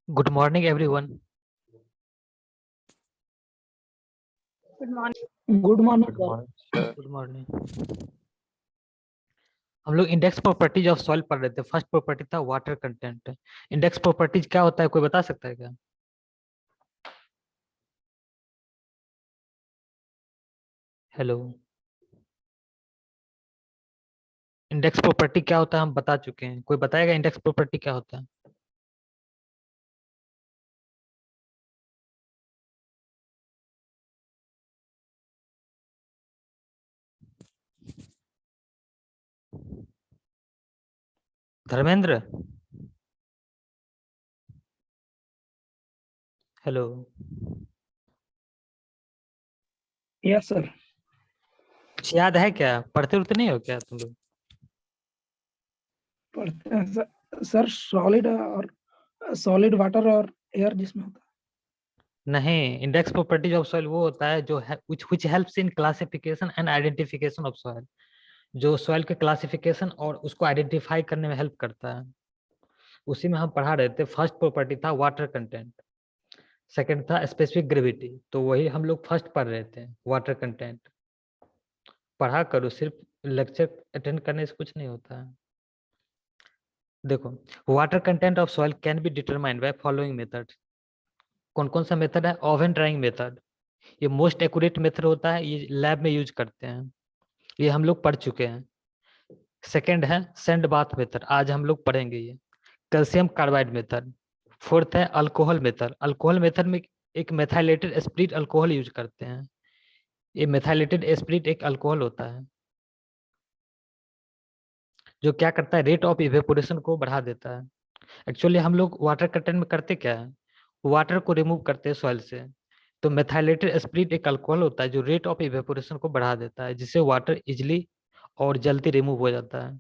Good morning, everyone. Good morning. Good morning good sir. Morning sir. Good morning. हम लोग index properties of soil पढ़ रहे थे। First property था water content. Index properties क्या होता है, कोई बता सकता है क्या? हेलो, इंडेक्स प्रॉपर्टी क्या होता है हम बता चुके हैं, कोई बताएगा इंडेक्स प्रॉपर्टी क्या होता है? धर्मेंद्र, हेलो। Yes sir. कुछ याद है क्या? पढ़ते उड़ते नहीं हो क्या तुम लोग? पढ़ते हैं सर सॉलिड वाटर और एयर जिसमें होता नहीं, इंडेक्स प्रॉपर्टीज ऑफ सॉइल वो होता है जो which helps in classification and identification of soil, जो सॉइल के क्लासिफिकेशन और उसको आइडेंटिफाई करने में हेल्प करता है। उसी में हम पढ़ा रहे थे। फर्स्ट प्रॉपर्टी था वाटर कंटेंट, सेकंड था स्पेसिफिक ग्रेविटी, तो वही हम लोग फर्स्ट पढ़ रहे थे, वाटर कंटेंट। पढ़ा करो, सिर्फ लेक्चर अटेंड करने से कुछ नहीं होता है। देखो, water content of soil can be determined by following method. कौन कौन सा मेथड है? ओवन ड्राइंग मेथड, ये मोस्ट एक्यूरेट मेथड होता है, ये लैब में यूज करते हैं, ये हम लोग पढ़ चुके हैं। सेकेंड है सैंड बाथ मेथड, आज हम लोग पढ़ेंगे ये। Calcium carbide method. फोर्थ है अल्कोहल मेथड। अल्कोहल मेथड में एक मेथाइलेटेड स्पिरिट अल्कोहल यूज करते हैं। ये मेथाइलेटेड स्पिरिट एक अल्कोहल होता है जो क्या करता है, रेट ऑफ इवेपोरेशन को बढ़ा देता है। एक्चुअली हम लोग वाटर कंटेंट में करते क्या है, वाटर को रिमूव करते हैं सॉइल से, तो मेथाइलेटेड स्पिरिट एक अल्कोहल होता है जो रेट ऑफ इवेपोरेशन को बढ़ा देता है, जिससे वाटर इजिली और जल्दी रिमूव हो जाता है।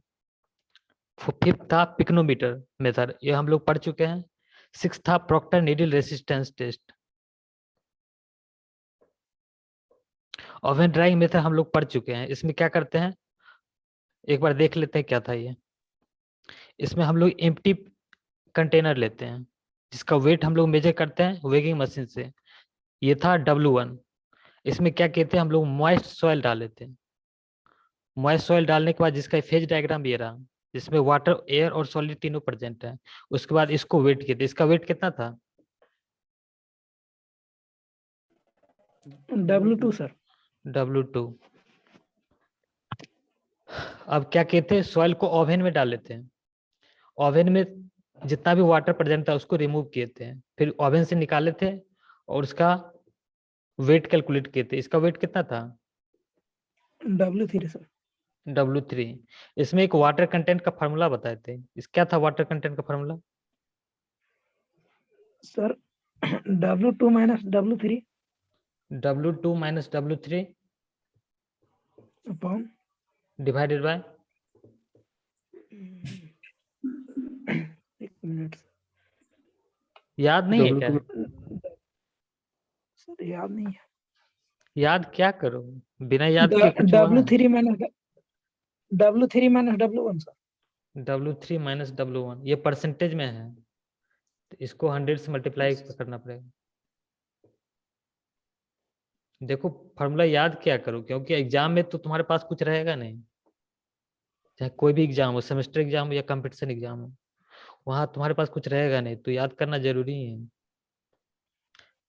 फिफ्थ था पिक्नोमीटर मेथड, ये हम लोग पढ़ चुके हैं। सिक्स था proctor needle resistance test. Oven drying method हम लोग पढ़ चुके हैं। इसमें क्या करते हैं, एक बार देख लेते हैं क्या था ये। इसमें हम लोग एम्प्टी कंटेनर लेते हैं जिसका वेट हम लोग मेजर करते हैं वेगिंग मशीन से। ये था W1। इसमें क्या कहते हैं, हम लोग मॉइस्ट सॉइल डाले थे। मॉइस्ट सॉइल डालने के बाद जिसका फेज डायग्राम ये रहा, जिसमें वाटर एयर और सॉलिड तीनों प्रेजेंट है। उसके बाद इसको वेट किया था, इसका वेट कितना था? है। W2 sir. W2। अब क्या कहते हैं, सॉइल को ओवन में डाल लेते हैं। ओवन में जितना भी वाटर प्रेजेंट था उसको रिमूव किए थे, फिर ओवन से निकाले थे और उसका वेट कैलकुलेट किए थे। इसका वेट कितना था? W3 sir. W3। इसमें एक वाटर कंटेंट का फार्मूला बताए थे, इस क्या था वाटर कंटेंट का formula? Sir W2 minus W3 W2 minus W3 upon divided by. एक मिनट याद नहीं है क्या? सर, याद नहीं है। याद क्या करो, बिना याद के कुछ हुआ है? W3 minus W1 sir. W3 minus W1 ये परसेंटेज में है, तो इसको 100 से मल्टीप्लाई करना पड़ेगा। देखो, फार्मूला याद क्या करो, क्योंकि एग्जाम में तो तुम्हारे पास कुछ रहेगा नहीं। चाहे कोई भी एग्जाम हो, सेमेस्टर एग्जाम हो या कंपटीशन एग्जाम हो, वहां तुम्हारे पास कुछ रहेगा नहीं, तो याद करना जरूरी है।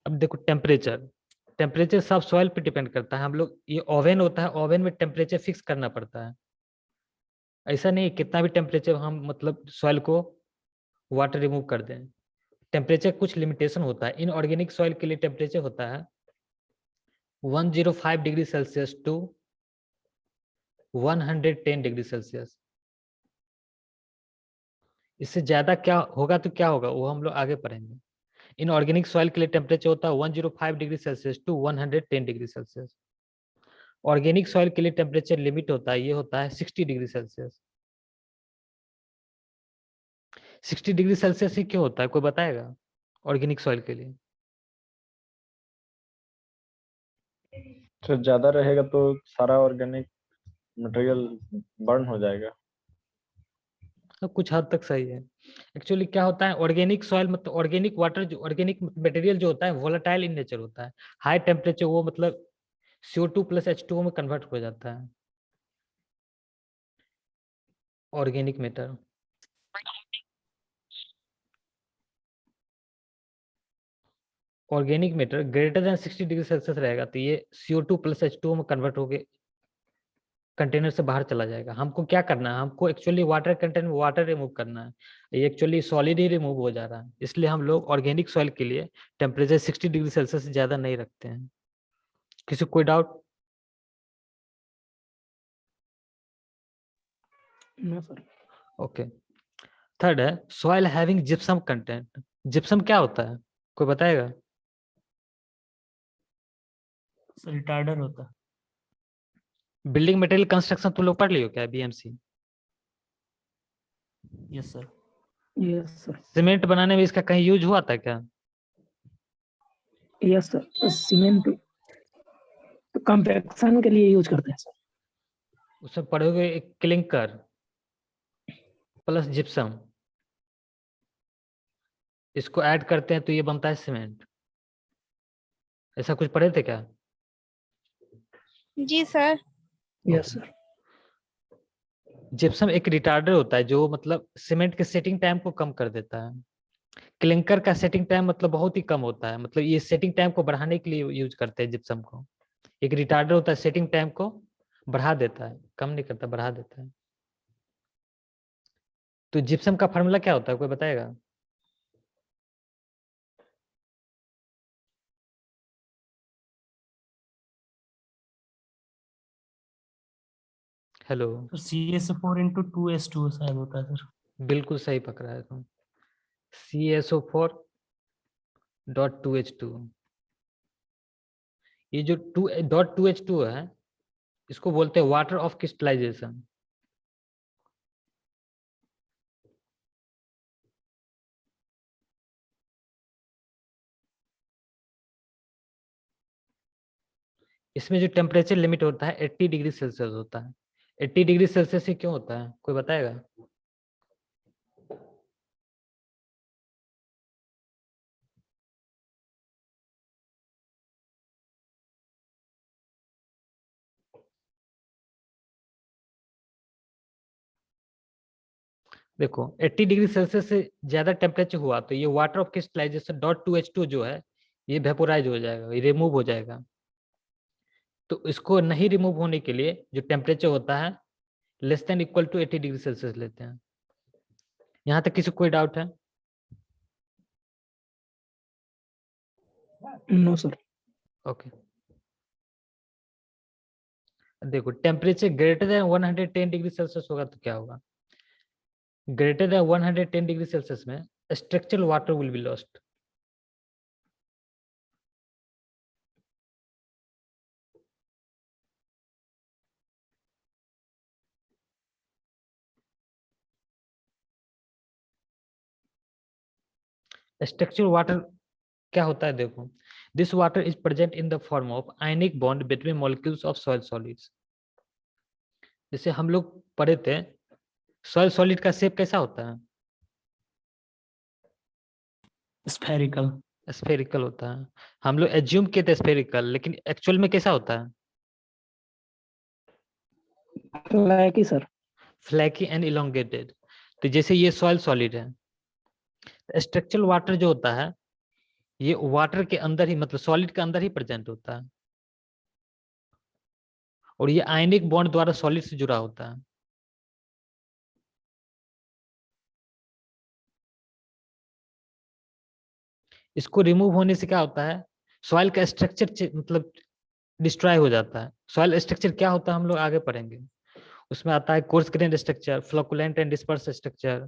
अब देखो, टेम्परेचर, टेम्परेचर सब सॉइल पे डिपेंड करता है। हम लोग ये ओवन होता है, ओवन में टेम्परेचर फिक्स करना पड़ता है। ऐसा नहीं कितना भी टेम्परेचर हम मतलब सॉइल को वाटर रिमूव कर दें। टेम्परेचर कुछ लिमिटेशन होता है। इनऑर्गेनिक सॉइल के लिए टेम्परेचर होता है 105 degree Celsius to 110 degree Celsius. इससे ज्यादा क्या होगा तो क्या होगा वो हम लोग आगे पढ़ेंगे। इनऑर्गेनिक सॉइल के लिए टेम्परेचर होता है 105 degree Celsius to 110 degree Celsius. Organic soil के लिए टेम्परेचर लिमिट होता है, ये होता है 60 डिग्री सेल्सियस। 60 डिग्री सेल्सियस ही क्यों होता है, कोई बताएगा ऑर्गेनिक सॉइल के लिए? तो ज्यादा रहेगा तो सारा ऑर्गेनिक मटेरियल बर्न हो जाएगा। तो कुछ हद तक सही है। एक्चुअली क्या होता है, ऑर्गेनिक सॉइल मतलब ऑर्गेनिक वाटर, जो ऑर्गेनिक मटेरियल जो होता है वोलेटाइल इन नेचर होता है। हाई टेम्परेचर वो मतलब CO2 प्लस H2O में कन्वर्ट हो जाता है organic matter. Organic matter greater than 60 degree Celsius रहेगा तो ये CO2 प्लस H2O में कन्वर्ट होके कंटेनर से बाहर चला जाएगा। हमको क्या करना है, हमको actually water content water remove करना है, ये एक्चुअली सॉलिड ही रिमूव हो जा रहा है। इसलिए हम लोग ऑर्गेनिक सॉइल के लिए टेम्परेचर 60 डिग्री सेल्सियस से ज्यादा नहीं रखते हैं। किसी को कोई doubt? No sir. Okay. Third है soil having gypsum content. Gypsum क्या होता है, कोई बताएगा? रिटार्डर होता है। बिल्डिंग मटेरियल कंस्ट्रक्शन तुम लोग पढ़ लियो क्या, BMC? Yes sir. Yes sir. Cement बनाने में इसका कहीं यूज हुआ था क्या? यस सर, सीमेंट कंपैक्शन के लिए यूज करते हैं सर। उसमें पढ़ोगे एक क्लिंकर प्लस जिप्सम, इसको ऐड करते हैं तो ये बनता है सीमेंट। ऐसा कुछ पढ़े थे क्या? जी सर। Yes sir. जिप्सम एक रिटार्डर होता है जो मतलब सीमेंट के सेटिंग टाइम को कम कर देता है। क्लिंकर का सेटिंग टाइम मतलब बहुत ही कम होता है, मतलब ये सेटिंग टाइम को बढ़ाने के लिए यूज करते हैं जिप्सम को। एक रिटार्डर होता है, सेटिंग टाइम को बढ़ा देता है, कम नहीं करता, बढ़ा देता है। तो जिप्सम का फार्मूला क्या होता है, कोई बताएगा? हेलो। तो CaSO4 × 2H2O शायद होता है सर। बिल्कुल सही पकड़ा है तुम। CaSO4.2H2। ये जो 2.2H2 है इसको बोलते हैं वाटर ऑफ क्रिस्टलाइजेशन। इसमें जो टेम्परेचर लिमिट होता है 80 डिग्री सेल्सियस होता है। 80 डिग्री सेल्सियस से क्यों होता है, कोई बताएगा? देखो 80 डिग्री सेल्सियस से ज्यादा टेम्परेचर हुआ तो ये वाटर ऑफ क्रिस्टलाइजेशन .2H2 जो है ये वेपोराइज हो जाएगा, ये रिमूव हो जाएगा। तो इसको नहीं रिमूव होने के लिए जो टेम्परेचर होता है less than equal to 80 degree Celsius लेते हैं। यहाँ तक किसी को कोई डाउट है? No sir. ओके। देखो temperature greater than 110 degree Celsius होगा तो क्या होगा? ग्रेटर देन 110 डिग्री सेल्सियस में structural water will be lost. Structural water क्या होता है, देखो this water is present in the form of ionic bond between molecules of soil solids. जैसे हम लोग पढ़े थे सॉइल सॉलिड का शेप कैसा होता है? स्फेरिकल। स्फेरिकल होता है। हम लोग एज्यूम किए थे स्फेरिकल, लेकिन एक्चुअल में कैसा होता है? Flaky sir. Flaky and elongated. तो जैसे ये सॉइल सॉलिड है, स्ट्रक्चरल वाटर जो होता है ये वाटर के अंदर ही मतलब सॉलिड के अंदर ही प्रेजेंट होता है और ये आयनिक बॉन्ड द्वारा सॉलिड से जुड़ा होता है। इसको रिमूव होने से क्या होता है, सॉइल का स्ट्रक्चर मतलब डिस्ट्रॉय हो जाता है। सॉइल स्ट्रक्चर क्या होता है हम लोग आगे पढ़ेंगे। उसमें आता है coarse grained structure, flocculent and disperse structure,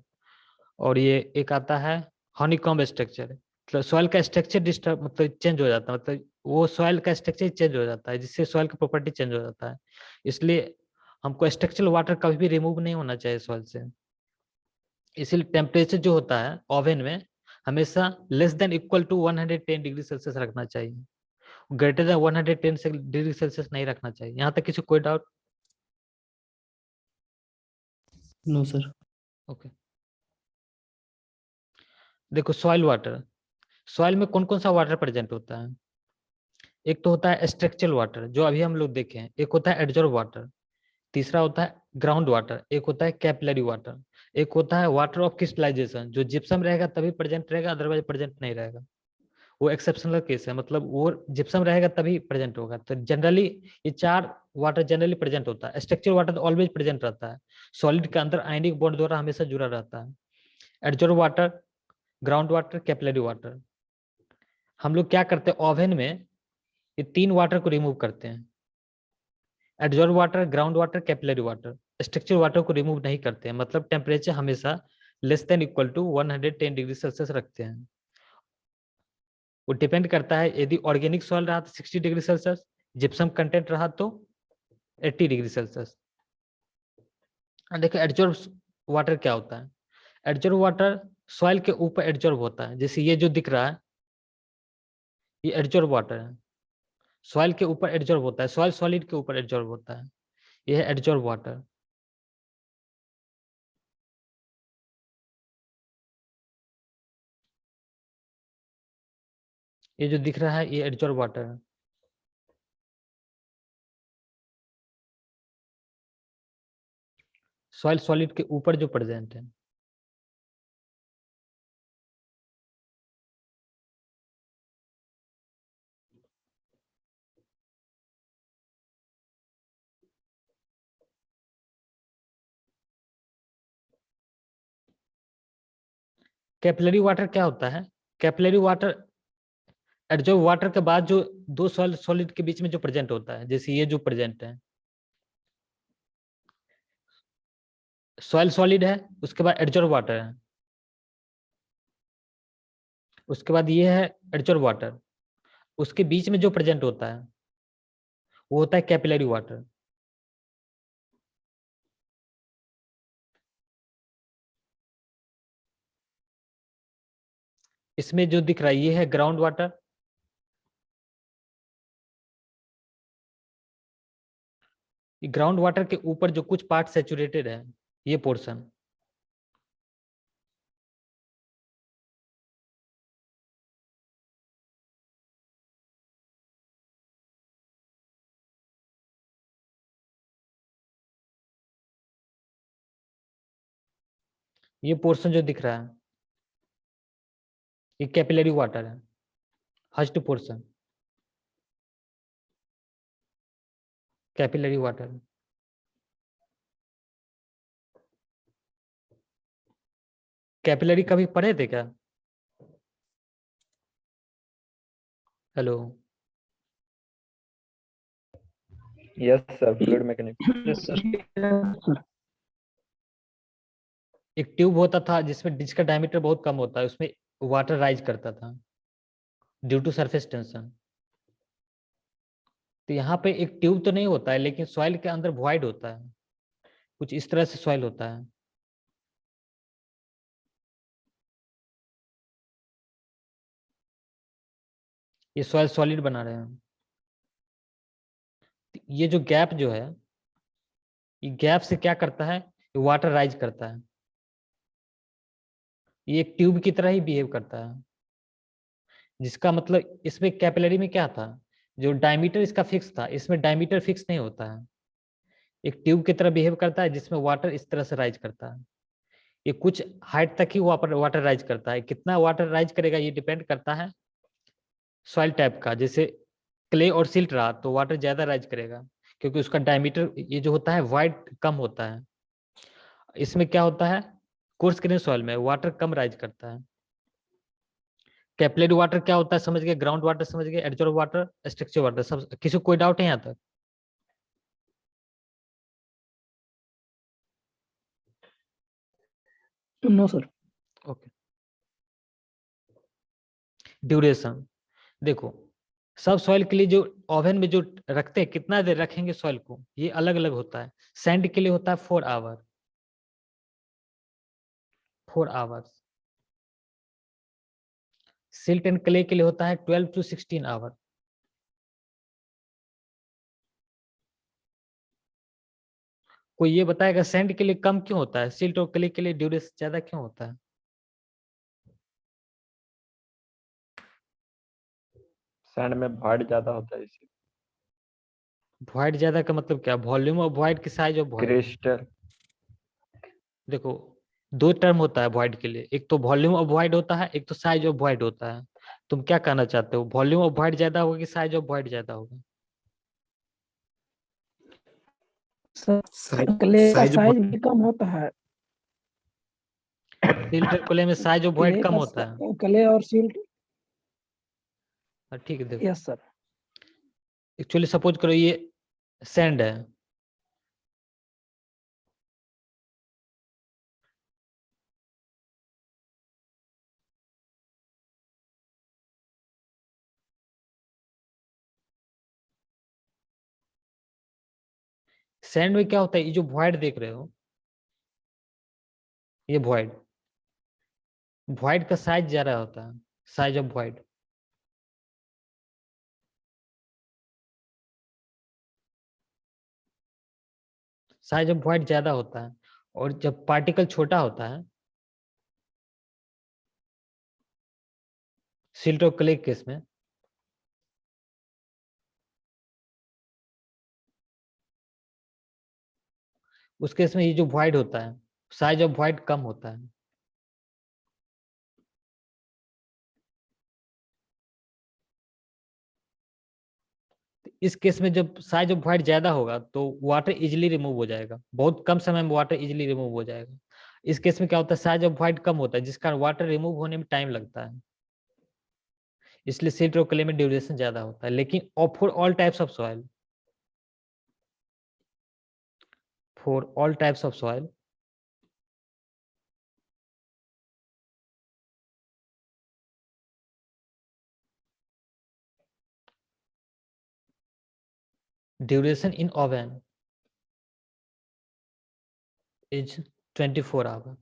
और ये एक आता है हनीकॉम्ब स्ट्रक्चर। मतलब सॉइल का स्ट्रक्चर डिस्टर्ब मतलब चेंज हो जाता है, मतलब वो सॉइल का स्ट्रक्चर चेंज हो जाता है जिससे सॉइल का प्रॉपर्टी चेंज हो जाता है। इसलिए हमको स्ट्रक्चरल वाटर कभी भी रिमूव नहीं होना चाहिए सॉइल से। इसलिए टेम्परेचर जो होता है ओवन में हमेशा less than equal to 110 degree Celsius रखना चाहिए, ग्रेटर देन 110 डिग्री सेल्सियस नहीं रखना चाहिए। यहाँ तक किसी कोई डाउट? No sir. ओके। देखो सॉइल वाटर, सॉइल में कौन कौन सा वाटर प्रेजेंट होता है? एक तो होता है स्ट्रक्चरल वाटर जो अभी हम लोग देखे हैं, एक होता है एडजॉर्ब वाटर, तीसरा होता है ग्राउंड वाटर, एक होता है कैपिलरी वाटर, एक होता है वाटर ऑफ क्रिस्टलाइजेशन जो जिप्सम रहेगा तभी प्रेजेंट रहेगा, अदरवाइज प्रेजेंट नहीं रहेगा। वो एक्सेप्शनल केस है, मतलब वो जिप्सम रहेगा तभी प्रेजेंट होगा। तो जनरली ये चार वाटर जनरली प्रेजेंट होता है। स्ट्रक्चरल वाटर ऑलवेज प्रेजेंट रहता है, सॉलिड के अंदर आयनिक बॉन्ड द्वारा हमेशा जुड़ा रहता है। Adsorb water, ground water, capillary water. हम लोग क्या करते हैं ओवन में, ये तीन वाटर को रिमूव करते हैं, adsorb water, ground water, capillary water. Structure water को रिमूव नहीं करते हैं, मतलब टेम्परेचर हमेशा less than equal to 110 degree Celsius रखते हैं। वो डिपेंड करता है, यदि ऑर्गेनिक सॉइल रहा तो 60 डिग्री सेल्सियस, जिप्सम कंटेंट रहा तो 80 डिग्री सेल्सियस। देखो एडजॉर्ब वाटर क्या होता है? एडजॉर्ब वाटर सॉइल के ऊपर एडजॉर्ब होता है, जैसे ये जो दिख रहा है ये एडजॉर्ब वाटर है, सॉइल के ऊपर एडजॉर्ब होता है, सॉइल सॉलिड के ऊपर एडजॉर्ब होता है, ये है एडजॉर्ब वाटर। ये जो दिख रहा है ये एडजॉर्ब वाटर है। सॉइल सॉलिड के ऊपर जो प्रेजेंट है। कैपिलरी वाटर क्या होता है? कैपिलरी वाटर एडजॉर्ब वाटर के बाद जो दो सॉइल सॉलिड के बीच में जो प्रेजेंट होता है, जैसे ये जो प्रेजेंट है सॉइल सॉलिड है, उसके बाद एडजॉर्ब वाटर है, उसके बाद ये है एडजॉर्ब वाटर, उसके बीच में जो प्रेजेंट होता है वो होता है कैपिलरी वाटर। इसमें जो दिख रहा है ये है ग्राउंड वाटर, ग्राउंड वाटर के ऊपर जो कुछ पार्ट सेचुरेटेड है ये पोर्शन, ये पोर्शन जो दिख रहा है ये कैपिलरी वाटर है, first portion capillary water. Capillary कभी पढ़े थे क्या? Hello, yes sir, fluid mechanics. Yes sir. एक ट्यूब होता था जिसमें जिसका डायमीटर बहुत कम होता है, उसमें वाटर राइज करता था ड्यू टू सरफेस टेंशन। तो यहाँ पे एक ट्यूब तो नहीं होता है, लेकिन सॉइल के अंदर वॉइड होता है, कुछ इस तरह से सॉइल होता है। ये सॉइल सॉलिड बना रहे हैं। ये जो गैप जो है, ये गैप से क्या करता है, ये वाटर राइज करता है, ये एक ट्यूब की तरह ही बिहेव करता है। जिसका मतलब इसमें कैपिलरी में क्या था, जो डायमीटर इसका फिक्स था, इसमें डायमीटर फिक्स नहीं होता है, एक ट्यूब की तरह बिहेव करता है जिसमें वाटर इस तरह से राइज करता है। ये कुछ हाइट तक ही वाटर राइज करता है, कितना वाटर राइज करेगा ये डिपेंड करता है सॉइल टाइप का। जैसे क्ले और सिल्ट रहा तो वाटर ज्यादा राइज करेगा, क्योंकि उसका डायमीटर ये जो होता है वाइड कम होता है। इसमें क्या होता है, कोर्स ग्रेन सॉइल में वाटर कम राइज करता है। कैपिलरी वाटर क्या होता है समझ गए, ग्राउंड वाटर समझ गए, एडजॉर्ब वाटर, स्ट्रक्चर वाटर। सब किसी को कोई डाउट है यहाँ तक? No sir. ओके। ड्यूरेशन देखो, सब सॉइल के लिए जो ओवन में जो रखते हैं कितना देर रखेंगे सॉइल को, ये अलग अलग होता है। सैंड के लिए होता है 4 hour, 4 hours. Silt and clay के लिए होता है 12 to 16 आवर। कोई ये बताएगा सैंड के लिए कम क्यों होता है, सिल्ट और क्ले के लिए ड्यूरेशन ज्यादा क्यों होता है? सैंड में वॉइड ज्यादा होता है इसी। वॉइड ज्यादा का मतलब क्या? वॉल्यूम ऑफ वॉइड की साइज ऑफ वॉइड। क्रिस्टल। देखो, दो टर्म होता है वॉइड के लिए, एक तो वॉल्यूम ऑफ वॉइड होता है, एक तो साइज ऑफ वॉइड होता है। तुम क्या कहना चाहते हो, वॉल्यूम ऑफ वॉइड ज्यादा होगा कि साइज ऑफ वॉइड ज्यादा होगा? सर क्ले का साइज साइज भी कम होता है। सिल्टर क्ले में साइज ऑफ वॉइड क्ले कम का होता है। क्ले और सिल्ट। ठीक है, देखो यस सर। एक्चुअली सपोज करो ये सैंड है, सैंड में क्या होता है, ये जो वॉइड देख रहे हो, ये वॉइड, वॉइड का साइज ज्यादा होता है, size of void. Size of void ज्यादा होता है, और जब पार्टिकल छोटा होता है, सिल्ट और क्ले केस में, उस केस में ये जो वॉइड होता है, साइज ऑफ वॉइड कम होता है। इस केस में जब साइज ऑफ वॉइड ज्यादा होगा तो वाटर इजिली रिमूव हो जाएगा, बहुत कम समय में वाटर इजिली रिमूव हो जाएगा। इस केस में क्या होता है, साइज ऑफ वॉइड कम होता है, जिस कारण वाटर रिमूव होने में टाइम लगता है, इसलिए सिल्ट और क्ले में ड्यूरेशन ज्यादा होता है। लेकिन for all types of soil, for all types of soil, duration in oven is 24 hour.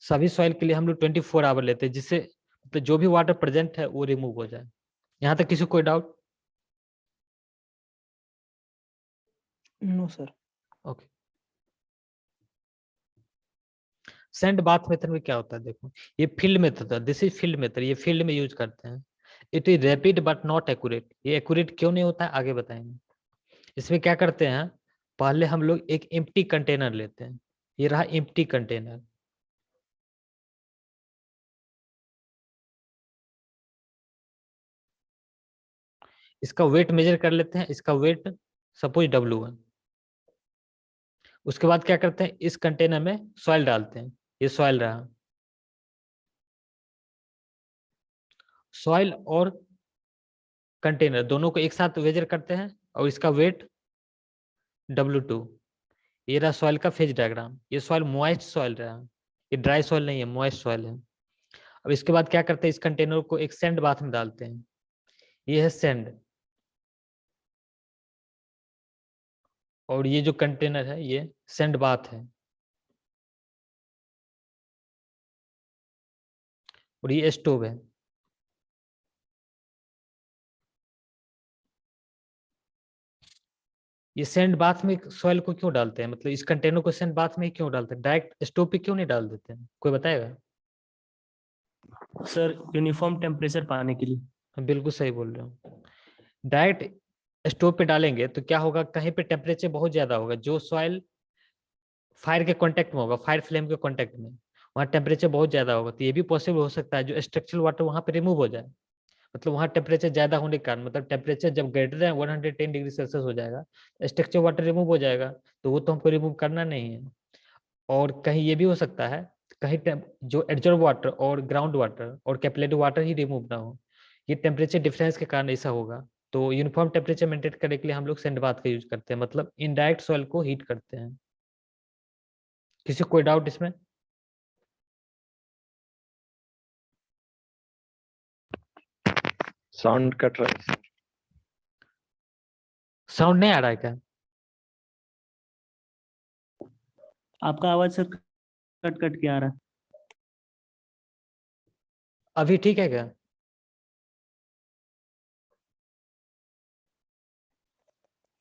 सभी सॉइल के लिए हम लोग 24 आवर लेते हैं, जिससे तो जो भी वाटर प्रेजेंट है वो रिमूव हो जाए। यहाँ तक किसी को कोई doubt? No sir. Okay. Sand bath method में क्या होता है, देखो ये फील्ड मेथड है, दिस इज फील्ड मेथड, ये फील्ड में यूज करते हैं। It is rapid but not accurate. ये एक्यूरेट क्यों नहीं होता है आगे बताएंगे। इसमें क्या करते हैं, पहले हम लोग एक एम्प्टी कंटेनर लेते हैं, ये रहा एम्प्टी कंटेनर। इसका वेट मेजर कर लेते हैं, इसका वेट सपोज W1। उसके बाद क्या करते हैं, इस कंटेनर में सॉइल डालते हैं, ये सॉइल रहा। सॉइल और कंटेनर दोनों को एक साथ मेजर करते हैं, और इसका वेट W2। ये रहा सॉइल का फेज डायग्राम। ये सॉइल मॉइस्ट सॉइल रहा, ये ड्राई सॉइल नहीं है, मॉइस्ट सॉइल है। अब इसके बाद क्या करते हैं, इस कंटेनर को एक सैंड बाथ में डालते हैं, ये है सैंड। और ये जो कंटेनर है ये सैंड बाथ है, और ये स्टोव है। ये सैंड बाथ में सॉइल को क्यों डालते हैं, मतलब इस कंटेनर को सैंड बाथ में क्यों डालते हैं, डायरेक्ट स्टोव पे क्यों नहीं डाल देते हैं, कोई बताएगा? सर यूनिफॉर्म टेम्परेचर पाने के लिए। हम बिल्कुल सही बोल रहे हो। डायरेक्ट स्टोव पे डालेंगे तो क्या होगा, कहीं पे टेम्परेचर बहुत ज्यादा होगा, जो सॉइल फायर के कांटेक्ट में होगा, फायर फ्लेम के कांटेक्ट में, वहाँ टेम्परेचर बहुत ज्यादा होगा। तो ये भी पॉसिबल हो सकता है जो स्ट्रक्चरल वाटर वहाँ पे रिमूव हो जाए, मतलब वहाँ टेम्परेचर ज्यादा होने के कारण, मतलब टेम्परेचर जब ग्रेटर देन 110 डिग्री सेल्सियस हो जाएगा, स्ट्रक्चर वाटर रिमूव हो जाएगा, तो वो तो हमको रिमूव करना नहीं है। और कहीं ये भी हो सकता है, कहीं जो एब्जॉर्ब वाटर और ग्राउंड वाटर और कैपिलरी वाटर ही रिमूव ना हो, ये टेम्परेचर डिफरेंस के कारण ऐसा होगा। तो यूनिफॉर्म टेम्परेचर मेंटेन करने के लिए हम लोग सैंड बाथ का यूज करते हैं, मतलब इनडायरेक्ट सॉइल को हीट करते हैं। किसी को कोई डाउट इसमें? साउंड कट रहा है। साउंड नहीं आ रहा है क्या? आपका आवाज सर कट कट के आ रहा है। अभी ठीक है क्या?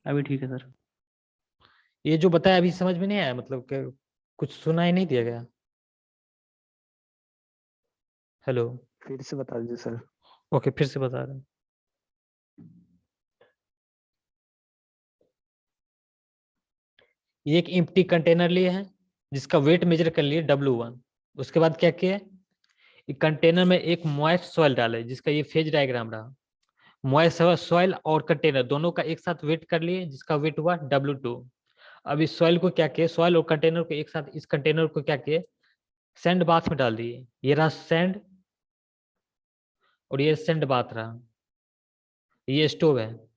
अभी ठीक है सर। ये जो बताया अभी समझ में नहीं आया, मतलब कि कुछ सुना ही नहीं दिया गया। हेलो? फिर से बता दीजिए सर। ओके, फिर से बता रहे हैं। ये एक एम्प्टी कंटेनर लिए हैं जिसका वेट मेजर कर लिए W1। उसके बाद क्या किए, कंटेनर में एक मॉइस्ट सॉइल डाले जिसका ये फेज डायग्राम रहा। मॉइस्ट सॉइल और कंटेनर दोनों का एक साथ वेट कर लिए जिसका वेट हुआ W2। अब इस सॉइल को क्या किए, सॉइल और कंटेनर को एक साथ, इस कंटेनर को क्या किए, सैंड बाथ में डाल दिए। ये रहा सैंड और ये सैंड बाथ रहा, ये स्टोव है।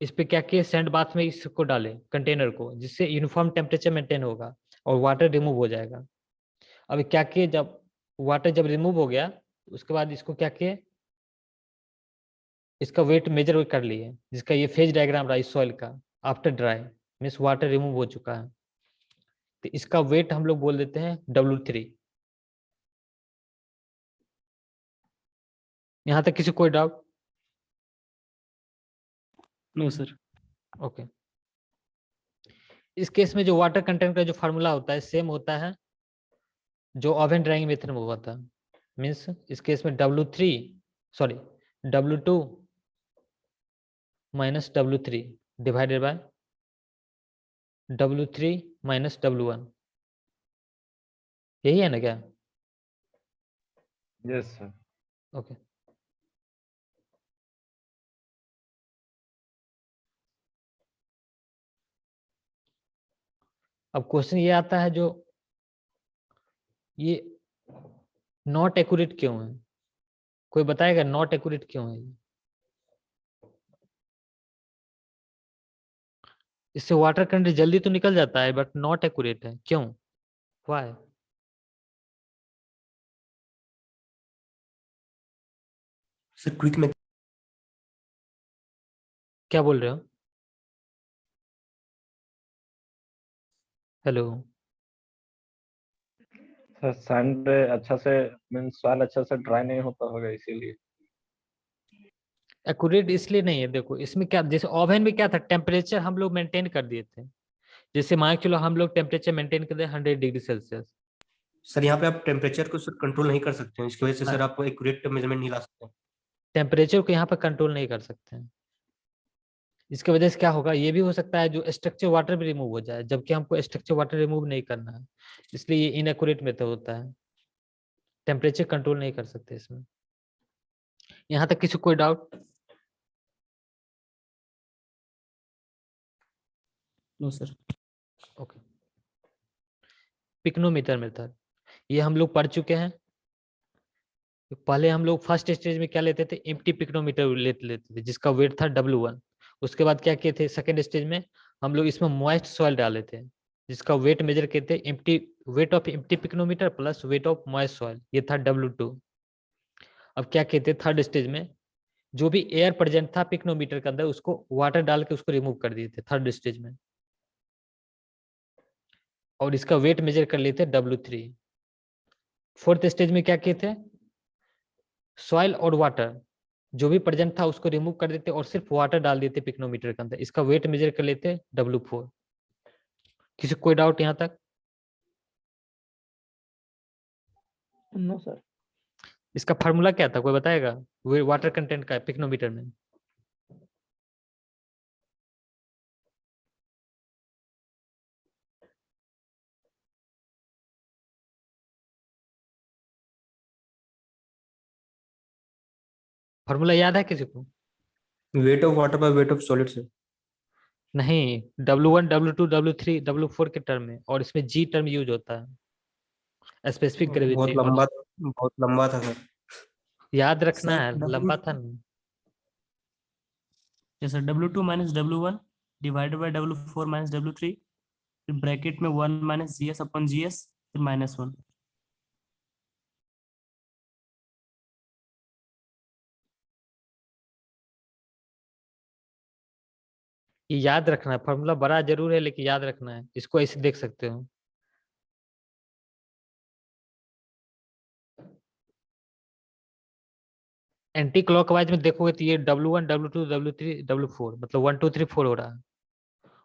इस पे क्या किए, सैंड बाथ में इसको डाले कंटेनर को, जिससे यूनिफॉर्म टेम्परेचर मेंटेन होगा और वाटर रिमूव हो जाएगा। अब क्या किए, जब वाटर जब रिमूव हो गया उसके बाद इसको क्या किए, इसका वेट मेजर कर लिए जिसका ये फेज डायग्राम रहा इस सॉइल का। After dry means water remove हो चुका है, तो इसका वेट हम लोग बोल देते हैं W3। यहां तक किसी कोई डाउट? No sir. ओके। इस केस में जो वाटर कंटेंट का जो फार्मूला होता है सेम होता है जो ओवन ड्राइंग मेथड में हुआ था। मीन्स इस केस में W2 minus W3 divided by W3 minus W1। यही है ना क्या? Yes sir. ओके। अब क्वेश्चन ये आता है जो ये नॉट एक्यूरेट क्यों है? कोई बताएगा नॉट एक्यूरेट क्यों है? इससे वाटर कंटेंट जल्दी तो निकल जाता है बट नॉट एक्यूरेट है, क्यों? व्हाई? सर क्विक में क्या बोल रहे हो? हेलो। सर सैंड अच्छा से मीन्स सॉइल अच्छा से ड्राई नहीं होता होगा इसीलिए। एक्यूरेट इसलिए नहीं है, देखो इसमें क्या, जैसे ओवन में क्या था, टेम्परेचर हम लोग मेंटेन कर दिए थे। जैसे मान के चलो हम लोग टेम्परेचर मेंटेन कर दिए 100 डिग्री सेल्सियस। सर यहाँ पे आप टेम्परेचर को सर कंट्रोल नहीं कर सकते हैं, इसकी वजह से हाँ। सर आप एक्यूरेट मेजरमेंट नहीं ला सकते। टेम्परेचर को यहाँ पर कंट्रोल नहीं कर सकते हैं। इसकी वजह से क्या होगा, ये भी हो सकता है जो स्ट्रक्चर वाटर भी रिमूव हो जाए, जबकि हमको स्ट्रक्चर वाटर रिमूव नहीं करना है, इसलिए ये इनएक्यूरेट मेथड होता है। टेम्परेचर कंट्रोल नहीं कर सकते इसमें। यहाँ तक किसी कोई doubt? No sir. Okay. Pycnometer method ये हम लोग पढ़ चुके हैं। पहले हम लोग फर्स्ट स्टेज में क्या लेते थे, एम्प्टी पिक्नोमीटर लेते थे जिसका वेट था W1। उसके बाद क्या किए थे, सेकेंड स्टेज में हम लोग इसमें मॉइस्ट सॉइल डाले थे जिसका वेट मेजर किए थे empty, wait of empty pycnometer plus weight of moist soil, ये था W2। अब क्या किए थे थर्ड स्टेज में, जो भी एयर प्रेजेंट था पिक्नोमीटर के अंदर उसको वाटर डाल के उसको रिमूव कर दिए थे थर्ड स्टेज में, और इसका वेट मेजर कर लिए थे W3। फोर्थ स्टेज में क्या किए थे, सॉइल और वाटर जो भी प्रेजेंट था उसको रिमूव कर देते और सिर्फ वाटर डाल देते पिक्नोमीटर के अंदर, इसका वेट मेजर कर लेते W4। किसी कोई डाउट यहाँ तक? No sir. इसका फार्मूला क्या था, कोई बताएगा? वाटर कंटेंट का पिक्नोमीटर में। फार्मूला याद है किसी को? Wait of water by weight of solid sir. नहीं, W1 W2 W3 W4 के टर्म में, और इसमें G टर्म यूज होता है, स्पेसिफिक ग्रेविटी। बहुत लंबा था सर। याद रखना सर है, लंबा था ना। Sir W2 minus W1 divided by W4 minus W3, फिर ब्रैकेट में 1 माइनस GS अपॉन GS, फिर -1। ये याद रखना है, फार्मूला बड़ा जरूर है लेकिन याद रखना है, इसको ऐसे देख सकते हो। एंटी क्लॉकवाइज में देखोगे तो ये W1 W2 W3 W4 मतलब 1 2 3 4 हो रहा है,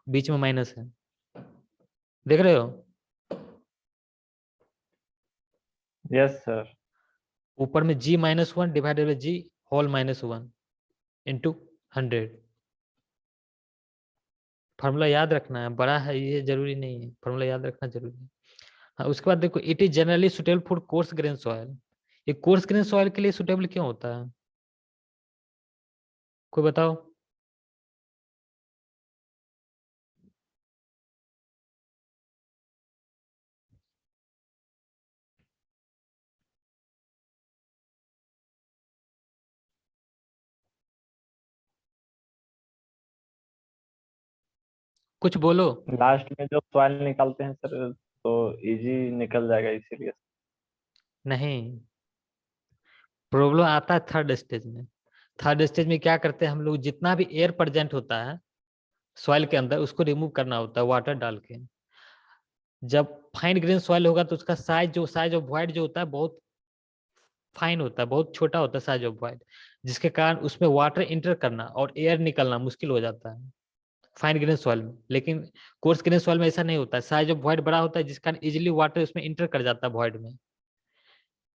बीच में माइनस है, देख रहे हो? Yes sir. ऊपर में G-1 divided by G whole -1 into 100। Formula याद रखना है, बड़ा है ये जरूरी नहीं है, फार्मूला याद रखना जरूरी है। हाँ, उसके बाद देखो it is generally suitable for coarse grain soil. ये कोर्स ग्रेन सॉइल के लिए सुटेबल क्यों होता है, कोई बताओ? कुछ बोलो। लास्ट में जो सॉइल निकालते हैं सर तो इजी निकल जाएगा इसीलिए। नहीं, प्रॉब्लम आता है थर्ड स्टेज में। थर्ड स्टेज में क्या करते हैं हम लोग, जितना भी एयर प्रेजेंट होता है सॉइल के अंदर उसको रिमूव करना होता है वाटर डाल के। जब फाइन ग्रेन सॉइल होगा तो उसका साइज ऑफ वॉइड जो होता है बहुत फाइन होता है, बहुत छोटा होता है साइज ऑफ वॉइड, जिसके कारण उसमें वाटर इंटर करना और एयर निकलना मुश्किल हो जाता है फाइन ग्रेन सॉइल में। लेकिन कोर्स ग्रेन सॉइल में ऐसा नहीं होता है, साइज ऑफ वॉइड बड़ा होता है जिस कारण इजिली वाटर उसमें इंटर कर जाता है वॉइड में।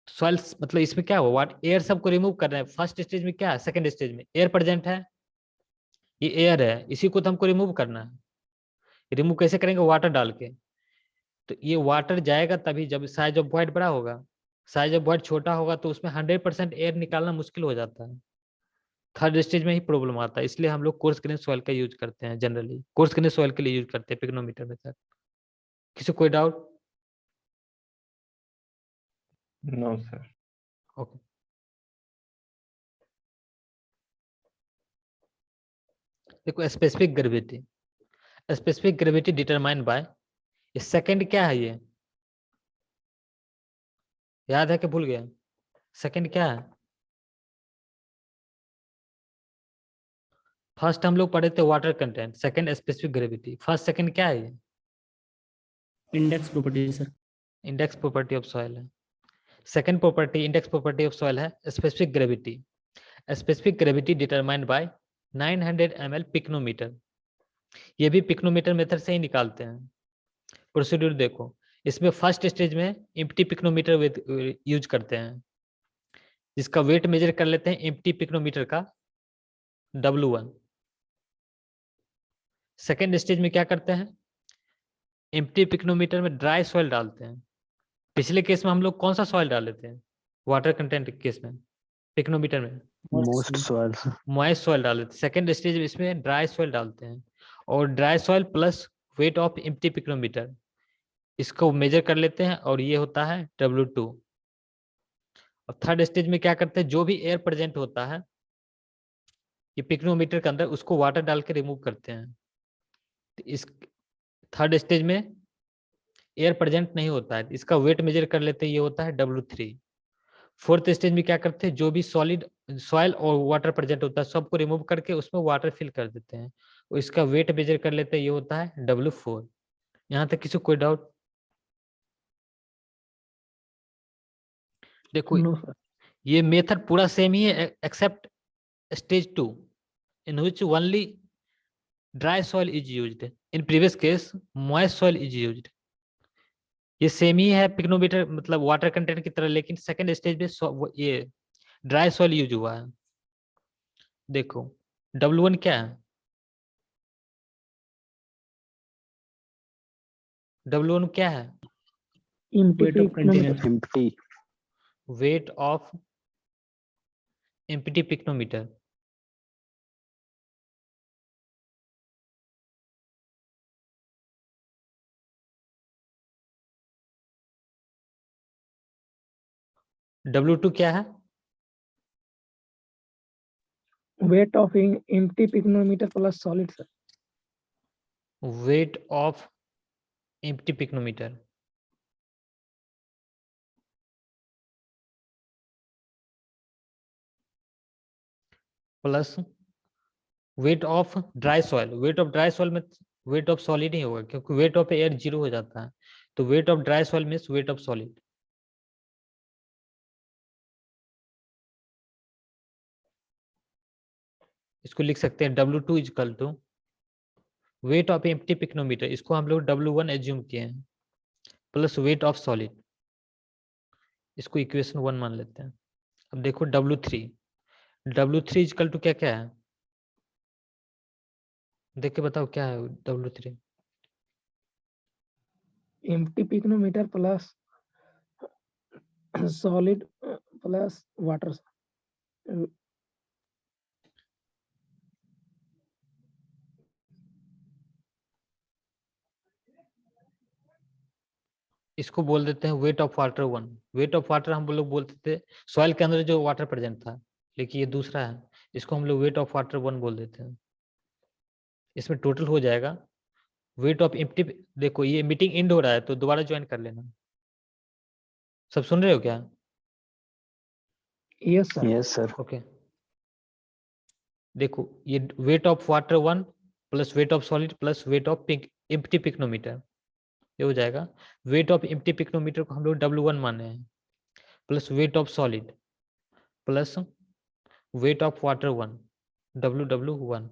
सॉइल मतलब इसमें क्या हुआ, एयर सबको रिमूव कर रहे हैं। फर्स्ट स्टेज में क्या है, सेकंड स्टेज में एयर प्रेजेंट है, ये एयर है, इसी को तो हमको रिमूव करना है। रिमूव कैसे करेंगे, वाटर डाल के। तो ये वाटर जाएगा तभी जब साइज ऑफ वॉइड बड़ा होगा। साइज ऑफ वॉइड छोटा होगा तो उसमें 100% एयर निकालना मुश्किल हो जाता है। थर्ड स्टेज में ही प्रॉब्लम आता है, इसलिए हम लोग कोर्स ग्रेन सॉइल का यूज करते हैं, जनरली कोर्स ग्रेन सॉइल के लिए यूज करते हैं पिग्नोमीटर मेथड। किसी कोई डाउट? No sir. ओके। देखो specific gravity, specific gravity determined by, ये सेकंड क्या है, ये याद है कि भूल गया? सेकंड क्या है? फर्स्ट हम लोग पढ़े थे water content, second specific gravity, first second क्या है? ये index property sir. Index property of soil है। Second property index property of soil है specific gravity. Specific gravity determined by 900 ml pycnometer. ये भी पिक्नोमीटर मेथड से ही निकालते हैं। प्रोसीड्यूर देखो, इसमें फर्स्ट स्टेज में एम्प्टी पिक्नोमीटर यूज करते हैं, जिसका वेट मेजर कर लेते हैं एम्प्टी पिक्नोमीटर का W1। सेकेंड स्टेज में क्या करते हैं, एम्प्टी पिक्नोमीटर में ड्राई सॉइल डालते हैं। पिछले केस में हम लोग कौन सा सॉइल डाल लेते हैं, वाटर कंटेंट केस में पिक्नोमीटर में मोस्ट सॉइल। मॉइस्ट सॉइल डाल देते हैं। सेकेंड स्टेज में इसमें ड्राई सॉइल डालते हैं, और dry soil plus weight of empty pycnometer इसको मेजर कर लेते हैं, और ये होता है W2। और थर्ड स्टेज में क्या करते हैं, जो भी एयर प्रेजेंट होता है ये पिक्नोमीटर के अंदर उसको वाटर डाल के रिमूव करते हैं। तो इस थर्ड स्टेज में एयर प्रेजेंट नहीं होता है, इसका वेट मेजर कर लेते हैं, ये होता है W3। फोर्थ स्टेज में क्या करते हैं, जो भी सॉलिड सॉइल और वाटर प्रेजेंट होता है सबको रिमूव करके उसमें वाटर फिल कर देते हैं, और इसका वेट मेजर कर लेते हैं, ये होता है W4। यहाँ तक किसी को कोई डाउट? देखो नो सर। ये मेथड पूरा सेम ही है accept stage 2 in which only dry soil is used. In previous case moist soil is used. ये सेम ही है पिग्नोमीटर मतलब वाटर कंटेंट की तरह, लेकिन सेकंड स्टेज में ये ड्राई सॉइल यूज हुआ है। देखो W1 क्या है, W1 क्या है, weight of container. Empty. Wait of empty pycnometer. W2 क्या है, wait of empty pycnometer plus solid sir. Wait of empty pycnometer plus weight of dry soil. Wait of dry soil में wait of solid ही होगा, क्योंकि weight of air 0 हो जाता है, तो weight of dry soil means weight of solid. इसको लिख सकते हैं W2 equal to weight of empty pycnometer, इसको हम लोग W1 एज्यूम किए हैं, प्लस वेट ऑफ सॉलिड, इसको इक्वेशन 1 मान लेते हैं। अब देखो W3 इजकल टू क्या क्या है, देख के बताओ क्या है W3। Empty pycnometer plus solid plus water. इसको बोल देते हैं weight of water 1। Weight of water हम लोग बोलते थे सॉइल के अंदर जो वाटर प्रेजेंट था, लेकिन ये दूसरा है, इसको हम लोग वेट ऑफ वाटर 1 बोल देते हैं। इसमें टोटल हो जाएगा वेट ऑफ एम्प्टी। देखो ये मीटिंग एंड हो रहा है तो दोबारा ज्वाइन कर लेना। सब सुन रहे हो क्या? Yes sir. Yes sir. Okay देखो ये wait of water 1 plus weight of solid plus weight of empty pycnometer, ये हो जाएगा। वेट ऑफ एम्प्टी पिक्नोमीटर को हम लोग W1 माने हैं, plus weight of solid plus weight of water 1 WW1